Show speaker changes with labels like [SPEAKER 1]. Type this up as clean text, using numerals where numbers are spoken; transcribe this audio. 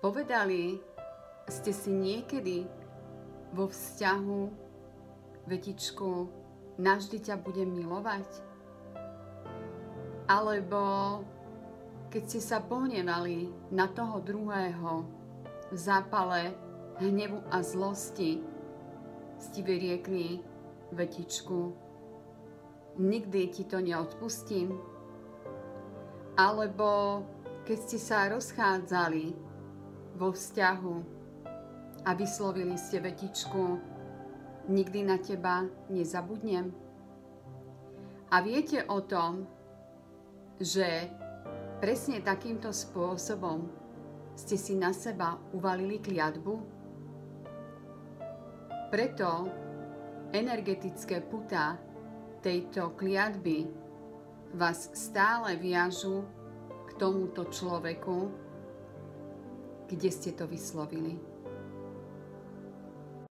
[SPEAKER 1] Povedali ste si niekedy vo vzťahu vetičku, navždy ťa budem milovať? Alebo keď ste sa pohnevali na toho druhého v zápale hnevu a zlosti, ste vyriekli vetičku, nikdy ti to neodpustím? Alebo keď ste sa rozchádzali vo vzťahu a vyslovili ste vetičku, nikdy na teba nezabudnem? A viete o tom, že presne takýmto spôsobom ste si na seba uvalili kliatbu? Preto energetické putá tejto kliatby vás stále viažu k tomuto človeku, kde ste to vyslovili.